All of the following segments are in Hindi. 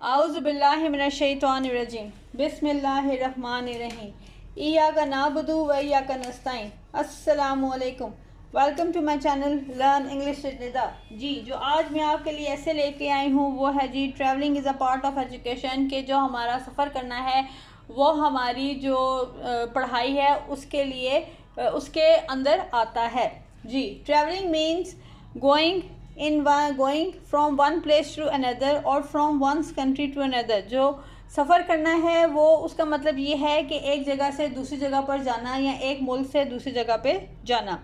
आउज़ुबिल्लाहिमिनश्शैतानिर्रजीम बिस्मिल्लाहिर्रहमानिर्रहीम इय्याका नअबुदु व इय्याका नस्तईन। अस्सलामु अलैकुम। Welcome to my channel learn English with Nida. जी, जो आज मैं आपके लिए ऐसे लेके आई हूँ वो है जी travelling is a part of education. के जो हमारा सफ़र करना है वो हमारी जो पढ़ाई है उसके लिए उसके अंदर आता है। जी, travelling means going from one place to another और from one's country to another. जो सफ़र करना है वो उसका मतलब ये है कि एक जगह से दूसरी जगह पर जाना या एक मुल्क से दूसरी जगह पे जाना।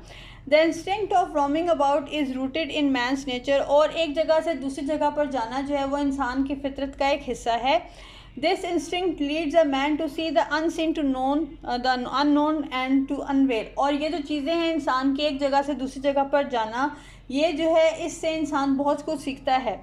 The instinct of roaming about is rooted in men's nature. और एक जगह से दूसरी जगह पर जाना जो है वो इंसान की फितरत का एक हिस्सा है। This instinct leads a man to see the unseen to known the unknown and to unveil. और ये जो चीज़ें हैं इंसान की एक जगह से दूसरी जगह पर जाना, ये जो है इससे इंसान बहुत कुछ सीखता है।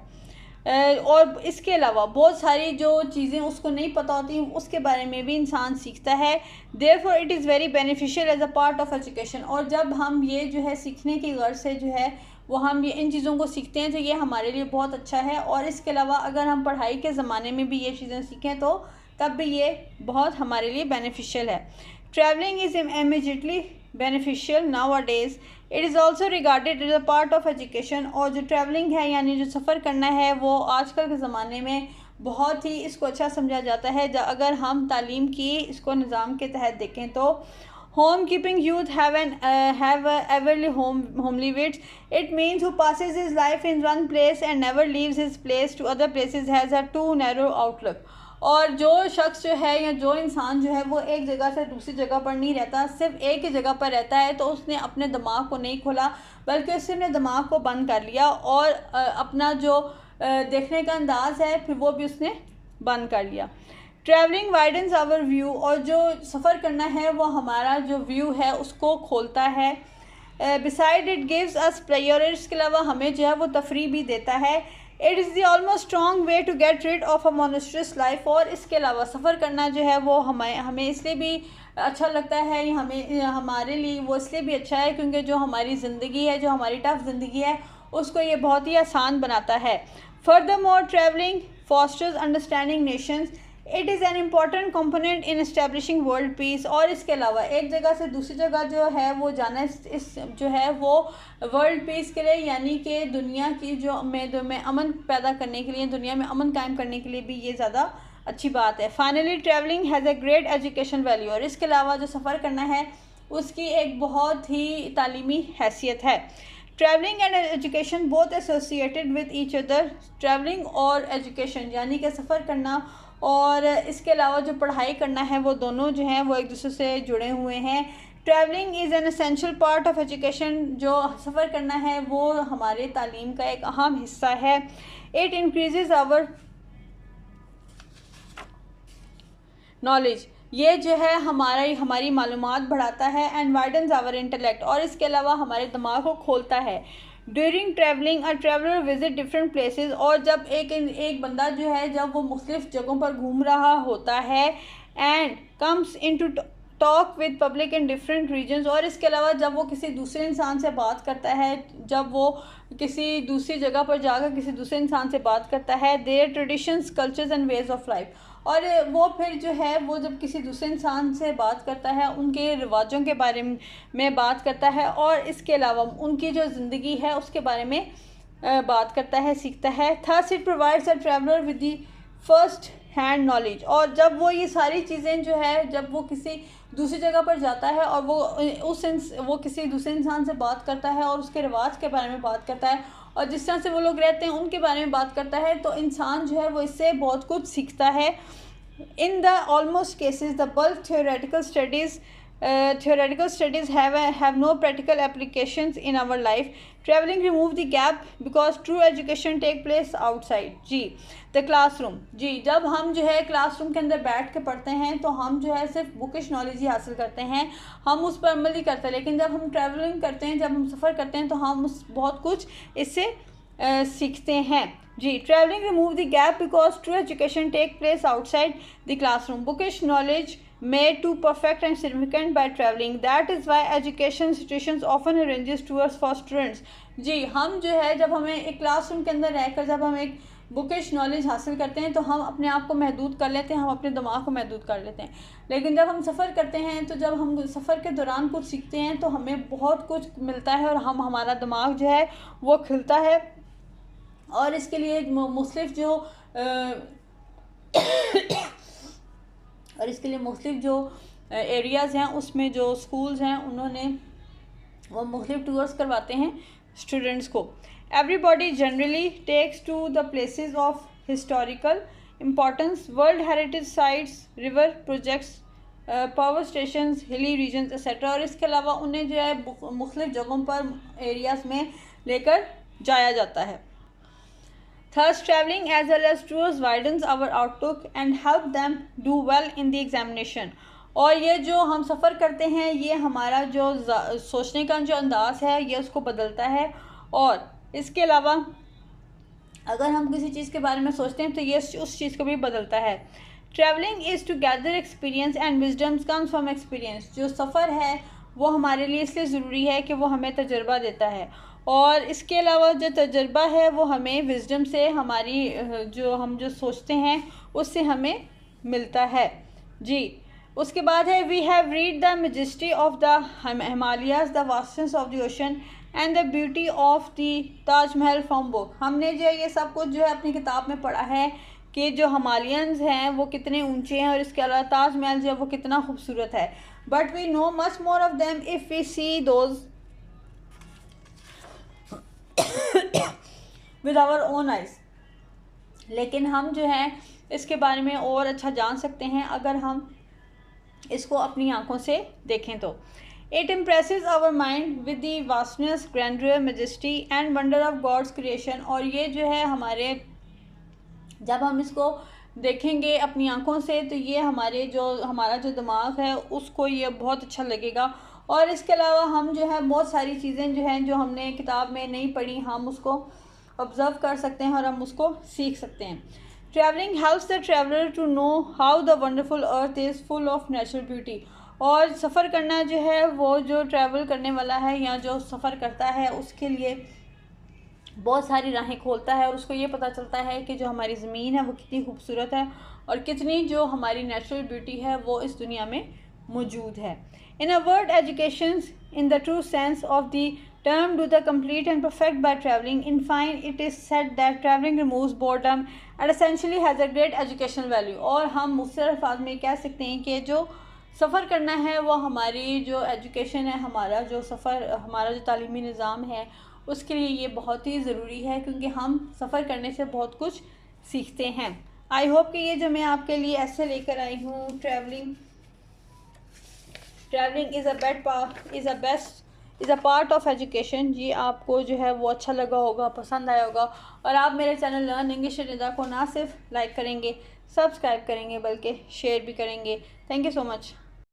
और इसके अलावा बहुत सारी जो चीज़ें उसको नहीं पता होती उसके बारे में भी इंसान सीखता है। Therefore it is very beneficial as a part of education. और जब हम ये जो है सीखने की गर्ज से जो है वो हम ये इन चीज़ों को सीखते हैं तो ये हमारे लिए बहुत अच्छा है। और इसके अलावा अगर हम पढ़ाई के ज़माने में भी ये चीज़ें सीखें तो तब भी ये बहुत हमारे लिए बेनिफिशियल है। Travelling is immediately beneficial nowadays. It is also regarded as a part of education. और जो ट्रैवलिंग है यानी जो सफ़र करना है वो आजकल के ज़माने में बहुत ही इसको अच्छा समझा जाता है। अगर हम तालीम की इसको निज़ाम के तहत देखें तो home keeping youth have everly homely wits. It means who passes his life in one place and never leaves his place to other places has a too narrow outlook. और जो शख्स जो है या जो इंसान जो है वो एक जगह से दूसरी जगह पर नहीं रहता, सिर्फ एक ही जगह पर रहता है, तो उसने अपने दिमाग को नहीं खोला बल्कि उसने अपने दिमाग को बंद कर लिया और अपना जो देखने का अंदाज़ है फिर वो भी उसने बंद कर लिया। Travelling widens our view. और जो सफ़र करना है वो हमारा जो व्यू है उसको खोलता है। Beside it gives us player. इसके अलावा हमें जो है वो तफरी भी देता है। It is the almost strong way to get rid of a monstrous life. और इसके अलावा सफ़र करना जो है वो हमें इसलिए भी अच्छा लगता है, हमारे लिए वो इसलिए भी अच्छा है क्योंकि जो हमारी ज़िंदगी है, जो हमारी टफ ज़िंदगी है, उसको ये बहुत ही आसान बनाता है। Furthermore travelling fosters understanding Nations. It is an important component in establishing world peace. और इसके अलावा एक जगह से दूसरी जगह जो है वो जाना इस जो है वो वर्ल्ड पीस के लिए यानी कि दुनिया की जो में अमन पैदा करने के लिए, दुनिया में अमन कायम करने के लिए भी ये ज़्यादा अच्छी बात है। Finally travelling has a great education value. और इसके अलावा जो सफ़र करना है उसकी एक बहुत ही तालीमी हैसियत है। Travelling and education both associated with each other. Travelling और एजुकेशन यानी कि सफ़र करना और इसके अलावा जो पढ़ाई करना है वो दोनों जो हैं वो एक दूसरे से जुड़े हुए हैं। Travelling is an essential part of education. जो सफ़र करना है वो हमारे तालीम का एक अहम हिस्सा है। It increases our knowledge. ये जो है हमारी मालूमात बढ़ाता है। And widens our intellect. और इसके अलावा हमारे दिमाग को खोलता है। During travelling a traveller visit different places. और जब एक बंदा जो है जब वो मुख्तलिफ जगहों पर घूम रहा होता है and comes in to talk with public in different regions. और इसके अलावा जब वो किसी दूसरे इंसान से बात करता है, जब वो किसी दूसरी जगह पर जाकर किसी दूसरे इंसान से बात करता है, their traditions cultures and ways of life. और वो फिर जो है वो जब किसी दूसरे इंसान से बात करता है उनके रिवाजों के बारे में बात करता है और इसके अलावा उनकी जो ज़िंदगी है उसके बारे में बात करता है, सीखता है। Thus it provides a traveller with the first hand knowledge. और जब वो ये सारी चीज़ें जो है जब वो किसी दूसरी जगह पर जाता है और वो किसी दूसरे इंसान से बात करता है और उसके रिवाज के बारे में बात करता है और जिस तरह से वो लोग रहते हैं उनके बारे में बात करता है, तो इंसान जो है वो इससे बहुत कुछ सीखता है। In the almost cases the bulk theoretical studies have no practical applications in our life. Traveling remove the gap because true education take place outside. जी, the classroom. जी, जब हम जो है क्लासरूम के अंदर बैठ के पढ़ते हैं तो हम जो है सिर्फ बुकिश नॉलेज ही हासिल करते हैं, हम उस पर अमल ही करते हैं। लेकिन जब हम ट्रैवलिंग करते हैं, जब हम सफ़र करते हैं तो हम बहुत कुछ इससे सीखते हैं। जी, travelling remove the gap because true education take place outside the classroom. Bookish knowledge made to perfect and significant by traveling. That is why education institutions often arranges tours for students. जी, हम जो है जब हमें एक क्लासरूम के अंदर रहकर जब हम एक बुकिश नॉलेज हासिल करते हैं तो हम अपने आप को महदूद कर लेते हैं, हम अपने दिमाग को महदूद कर लेते हैं। लेकिन जब हम सफ़र करते हैं तो जब हम सफ़र के दौरान कुछ सीखते हैं तो हमें बहुत कुछ मिलता है और हमारा दिमाग जो है वो खिलता है। और इसके लिए मुख्तलिफ जो एरियाज़ हैं उसमें जो स्कूल्स हैं उन्होंने वो मुख्तलिफ टूर्स करवाते हैं स्टूडेंट्स को। Everybody generally takes to the places of historical importance, world heritage sites, river projects, power stations, hilly regions etcetera. और इसके अलावा उन्हें जो है मुख्तलिफ जगहों पर एरियाज़ में लेकर जाया जाता है। Thus, traveling as well as tours widens our outlook and help them do well in the examination। और ये जो हम सफ़र करते हैं ये हमारा जो सोचने का जो अंदाज़ है ये उसको बदलता है। और इसके अलावा अगर हम किसी चीज़ के बारे में सोचते हैं तो ये उस चीज़ को भी बदलता है। Travelling is to gather experience and wisdoms comes from experience. जो सफ़र है वो हमारे लिए इसलिए ज़रूरी है कि वो हमें तजुर्बा देता है। और इसके अलावा जो तजुर्बा है वो हमें विजडम से, हमारी जो सोचते हैं उससे हमें मिलता है जी। उसके बाद है we have read the majesty of the Himalayas, the vastness of the ocean and the beauty of the Taj Mahal from book. हमने जो है ये सब कुछ जो है अपनी किताब में पढ़ा है कि जो हिमालयंस हैं वो कितने ऊंचे हैं और इसके अलावा ताजमहल जो है वो कितना खूबसूरत है। But we know much more of them if we see those with our own eyes. लेकिन हम जो है इसके बारे में और अच्छा जान सकते हैं अगर हम इसको अपनी आंखों से देखें तो। It impresses our mind with the vastness, grander, majesty and wonder of God's creation. और ये जो है हमारे, जब हम इसको देखेंगे अपनी आंखों से तो ये हमारा जो दिमाग है उसको ये बहुत अच्छा लगेगा। और इसके अलावा हम जो है बहुत सारी चीज़ें जो हैं जो हमने किताब में नहीं पढ़ी हम उसको ऑब्ज़र्व कर सकते हैं और हम उसको सीख सकते हैं। Travelling helps the traveller to know how the wonderful earth is full of natural beauty. और सफ़र करना जो है वो जो ट्रैवल करने वाला है या जो सफ़र करता है उसके लिए बहुत सारी राहें खोलता है और उसको ये पता चलता है कि जो हमारी ज़मीन है वो कितनी खूबसूरत है और कितनी जो हमारी नेचुरल ब्यूटी है वो इस दुनिया में मौजूद है। In a word, education in the true sense of the term do the complete and perfect by traveling. In fine, it is said that traveling removes boredom and essentially has a great educational value। और हम मुख्तसर अल्फाज में कह सकते हैं कि जो सफ़र करना है वो हमारी जो एजुकेशन है, हमारा जो तालीमी निज़ाम है उसके लिए ये बहुत ही ज़रूरी है क्योंकि हम सफ़र करने से बहुत कुछ सीखते हैं। आई होप कि ये जो मैं आपके लिए ऐसे लेकर आई हूँ travelling is a part of education, ये आपको जो है वो अच्छा लगा होगा, पसंद आया होगा। और आप मेरे चैनल लर्न इंग्लिश निदा को ना सिर्फ लाइक करेंगे, सब्सक्राइब करेंगे बल्कि शेयर भी करेंगे। Thank you so much.